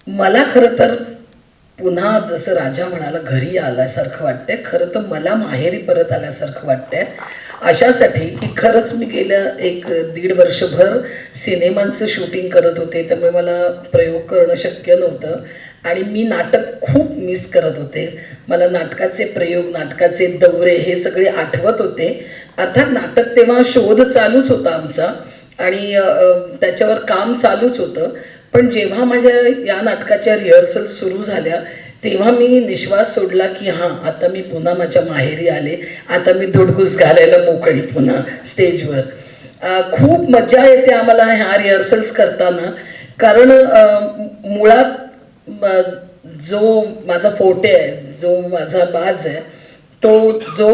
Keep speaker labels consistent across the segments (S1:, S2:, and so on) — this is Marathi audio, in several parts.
S1: मला खरं तर पुन्हा जसं राजा म्हणाला घरी आल्यासारखं वाटतंय. खरं तर मला माहेरी परत आल्यासारखं वाटतंय. अशासाठी की खरंच मी गेल्या एक दीड वर्षभर सिनेमांचं शूटिंग करत होते, त्यामुळे मला प्रयोग करणं शक्य नव्हतं आणि मी नाटक खूप मिस करत होते. मला नाटकाचे प्रयोग, नाटकाचे दौरे हे सगळे आठवत होते. अर्थात नाटक तेव्हा शोध चालूच होता आमचा आणि त्याच्यावर काम चालूच होतं. पण जेव्हा माझ्या या नाटकाच्या रिहर्सल सुरू झाल्या तेव्हा मी निश्वास सोडला की हां, आता मी पुन्हा माझ्या माहेरी आले, आता मी धुडगूस घालायला मोकळी पुन्हा स्टेजवर. खूप मजा येते आम्हाला ह्या रिहर्सल्स करताना, कारण मुळात जो माझा फोटे आहे, जो माझा बाज आहे, तो जो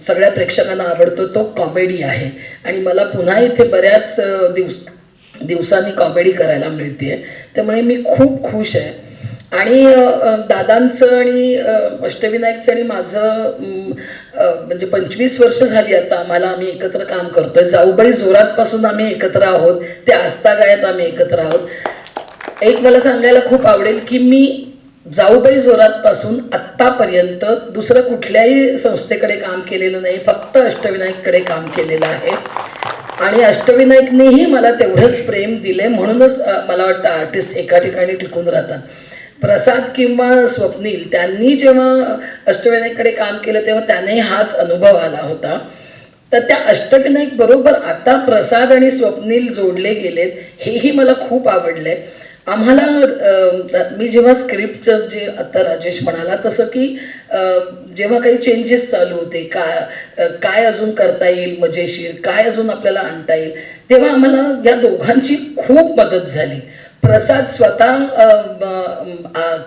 S1: सगळ्या प्रेक्षकांना आवडतो तो कॉमेडी आहे आणि मला पुन्हा इथे बऱ्याच दिवसांनी कॉमेडी करायला मिळते. त्यामुळे मी खूप खुश आहे. आणि दादांचं आणि अष्टविनायकचं आणि माझं म्हणजे 25 वर्ष झाली आता आम्हाला, आम्ही एकत्र काम करतोय. जाऊबाई जोरातपासून आम्ही एकत्र आहोत, ते आस्तागायत आम्ही एकत्र आहोत. एक मला सांगायला खूप आवडेल की मी जाऊबाई जोरातपासून आत्तापर्यंत दुसरं कुठल्याही संस्थेकडे काम केलेलं नाही, फक्त अष्टविनायककडे काम केलेलं आहे आणि अष्टविनायकनेही मला तेवढंच प्रेम दिले. म्हणूनच मला वाटतं आर्टिस्ट एका ठिकाणी टिकून राहतात. प्रसाद किंवा स्वप्नील त्यांनी जेव्हा अष्टविनायककडे काम केलं तेव्हा त्यांनाही हाच अनुभव आला होता. तर त्या अष्टविनायक बरोबर आता प्रसाद आणि स्वप्नील जोडले गेलेत, हेही मला खूप आवडले. आम्हाला मी जेव्हा स्क्रिप्टचं जे आता राजेश म्हणाला तसं की जेव्हा काही चेंजेस चालू होते, काय अजून करता येईल मजेशीर, काय अजून आपल्याला आणता येईल, तेव्हा आम्हाला या दोघांची खूप मदत झाली. प्रसाद स्वतः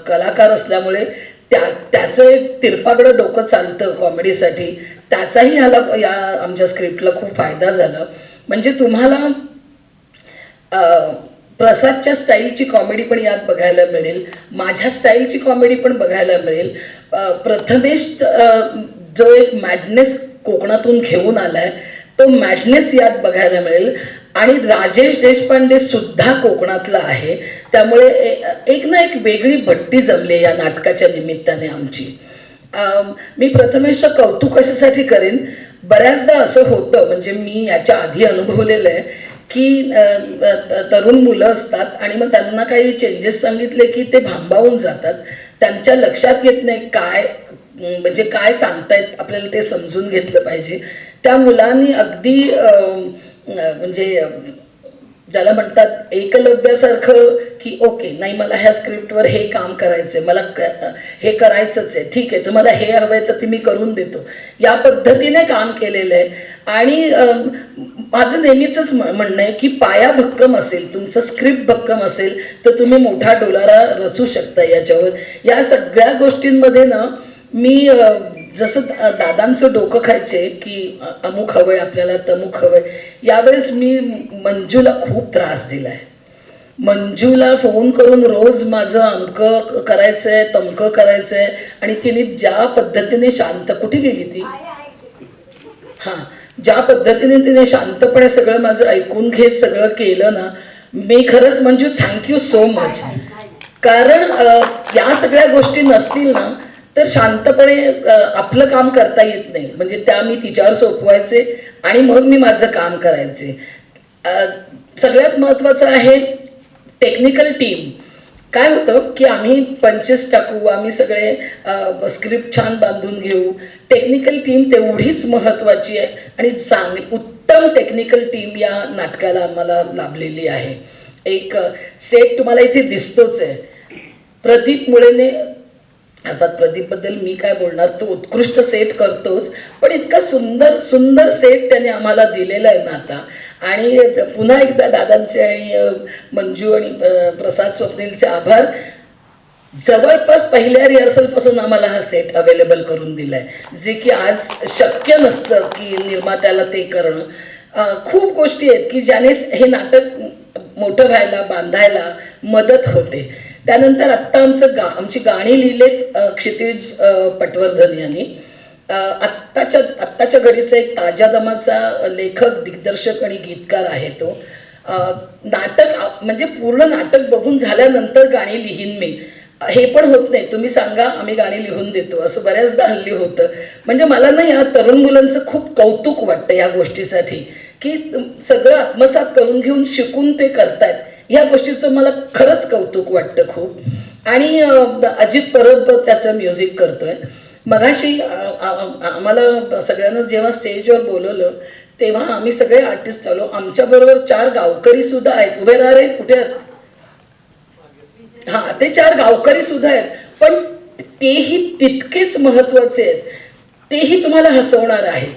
S1: कलाकार असल्यामुळे त्याचं एक तिरपागडं डोकं चालतं कॉमेडीसाठी, त्याचाही या आमच्या स्क्रिप्टला खूप फायदा झाला. म्हणजे तुम्हाला प्रसादच्या स्टाईलची कॉमेडी पण यात बघायला मिळेल, माझ्या स्टाईलची कॉमेडी पण बघायला मिळेल. प्रथमेश जो एक मॅडनेस कोकणातून घेऊन आलाय तो मॅडनेस यात बघायला मिळेल आणि राजेश देशपांडे सुद्धा कोकणातला आहे. त्यामुळे एक ना एक वेगळी भट्टी जमली या नाटकाच्या निमित्ताने आमची. मी प्रथमेशचं कौतुक कशासाठी करेन, बऱ्याचदा असं होतं, म्हणजे मी याच्या आधी अनुभवलेलं आहे की तरुण मुलं असतात आणि मग त्यांना काही चेंजेस सांगितले की ते भांबावून जातात. त्यांच्या लक्षात येत नाही काय म्हणजे काय सांगतायत, आपल्याला ते समजून घेतलं पाहिजे. त्या मुलांनी अगदी म्हणजे ज्याला म्हणतात एकलव्यासारखं की ओके नाही, मला ह्या स्क्रिप्टवर हे काम करायचं आहे, मला हे करायचंच आहे, ठीक आहे, तर मला हे हवं आहे तर ते मी करून देतो, या पद्धतीने काम केलेलं आहे. आणि माझं नेहमीचंच म्हणणं आहे की पाया भक्कम असेल, तुमचं स्क्रिप्ट भक्कम असेल तर तुम्ही मोठा डोलारा रचू शकता याच्यावर. या सगळ्या गोष्टींमध्ये ना मी जसं दादांचं डोकं खायचे की अमुक हवंय आपल्याला, तमुक हवंय, यावेळेस मी मंजूला खूप त्रास दिलाय. मंजूला फोन करून रोज माझं अमकं करायचंय, तमकं करायचंय आणि तिने ज्या पद्धतीने शांत, कुठे गेली ती, हां, ज्या पद्धतीने तिने शांतपणे सगळं माझं ऐकून घेत सगळं केलं ना, मी खरंच मंजू थँक्यू सो मच. कारण या सगळ्या गोष्टी नसतील ना तर शांतपणे आपलं काम करता येत नाही. म्हणजे त्या मी तिच्यावर सोपवायचे आणि मग मी माझं काम करायचे. सगळ्यात महत्त्वाचं आहे टेक्निकल टीम. काय होतं की आम्ही पंचेस टाकू, आम्ही सगळे स्क्रिप्ट छान बांधून घेऊ, टेक्निकल टीम तेवढीच महत्त्वाची आहे आणि उत्तम टेक्निकल टीम या नाटकाला आम्हाला लाभलेली आहे. एक सेट तुम्हाला इथे दिसतोच आहे, प्रदीप मुळेने, अर्थात प्रदीपबद्दल मी काय बोलणार, तो उत्कृष्ट सेट करतोच, पण इतका सुंदर सुंदर सेट त्याने आम्हाला दिलेला आहे ना आता. आणि पुन्हा एकदा दादांचे आणि मंजू आणि प्रसाद स्वप्नीलचे आभार. जवळपास पहिल्या रिहर्सलपासून आम्हाला हा सेट अवेलेबल करून दिलाय, जे की आज शक्य नसतं की निर्मात्याला ते करणं. खूप गोष्टी आहेत की ज्याने हे नाटक मोठं व्हायला, बांधायला मदत होते. त्यानंतर आत्ता आमची गाणी लिहिलेत क्षितिज पटवर्धन यांनी. आत्ताच्या घडीचा एक ताज्या दमाचा लेखक, दिग्दर्शक आणि गीतकार आहे तो. नाटक म्हणजे पूर्ण नाटक बघून झाल्यानंतर गाणी लिहीन मी, हे पण होत नाही. तुम्ही सांगा आम्ही गाणी लिहून देतो, असं बऱ्याचदा हल्ली होतं. म्हणजे मला ना या तरुण मुलांचं खूप कौतुक वाटतं या गोष्टीसाठी, की सगळं आत्मसात करून घेऊन शिकून ते करतायत. ह्या गोष्टीचं मला खरंच कौतुक वाटतं खूप. आणि अजित परब त्याचं म्युझिक करतोय. मगाशी आम्हाला सगळ्यांना जेव्हा स्टेजवर बोलवलं तेव्हा आम्ही सगळे आर्टिस्ट आलो. आमच्याबरोबर 4 गावकरी सुद्धा आहेत. उभे राहा रे, कुठे आहेत? हा, ते 4 गावकरी सुद्धा आहेत, पण तेही तितकेच महत्वाचे आहेत. तेही तुम्हाला हसवणार आहेत.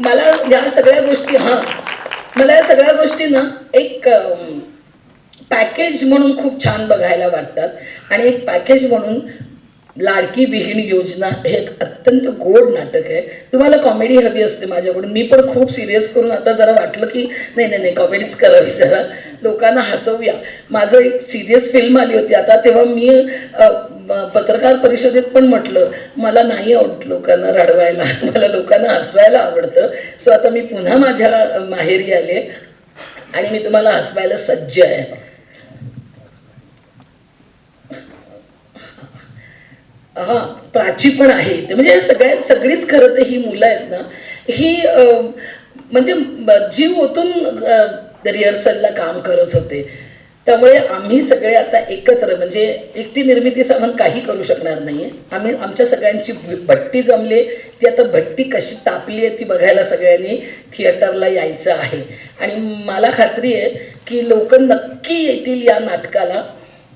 S1: मला या सगळ्या गोष्टी मला या सगळ्या गोष्टी ना एक पॅकेज म्हणून खूप छान बघायला वाटतात. आणि एक पॅकेज म्हणून लाडकी बहीण योजना हे एक अत्यंत गोड नाटक आहे. तुम्हाला कॉमेडी हवी असते माझ्याकडून, मी पण खूप सिरियस करून आता जरा वाटलं की नाही नाही नाही कॉमेडीच करावी, जरा लोकांना हसवूया. माझं एक सिरियस फिल्म आली होती आता, तेव्हा मी पत्रकार परिषदेत पण म्हटलं मला नाही आवडत लोकांना रडवायला, मला लोकांना हसवायला आवडतं. सो आता मी पुन्हा माझ्या माहेरी आले आणि मी तुम्हाला हसवायला सज्ज आहे. हा, प्राची पण आहे. म्हणजे सगळीच खरं तर ही मुलं आहेत ना, ही म्हणजे जीव ओतून रिहर्सलला काम करत होते. त्यामुळे आम्ही सगळे आता एकत्र, म्हणजे एकटी निर्मिती सामान काही करू शकणार नाहीये. आमच्या सगळ्यांची भट्टी जमली. ती आता भट्टी कशी तापली आहे ती बघायला सगळ्यांनी थिएटरला यायचं आहे. आणि मला खात्री आहे की लोक नक्की येतील या नाटकाला.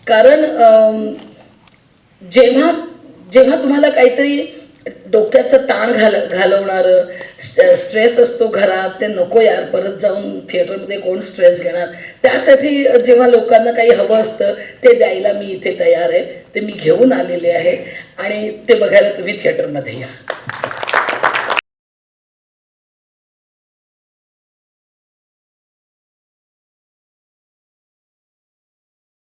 S1: कारण जेव्हा जेव्हा तुम्हाला काहीतरी डोक्याचं ताण घालवणारं स्ट्रेस असतो घरात, ते नको यार, परत जाऊन थिएटरमध्ये कोण स्ट्रेस घेणार. त्यासाठी जेव्हा लोकांना काही हवं असतं ते द्यायला मी इथे तयार आहे. ते मी घेऊन आलेले आहे आणि ते बघायला तुम्ही थिएटरमध्ये या.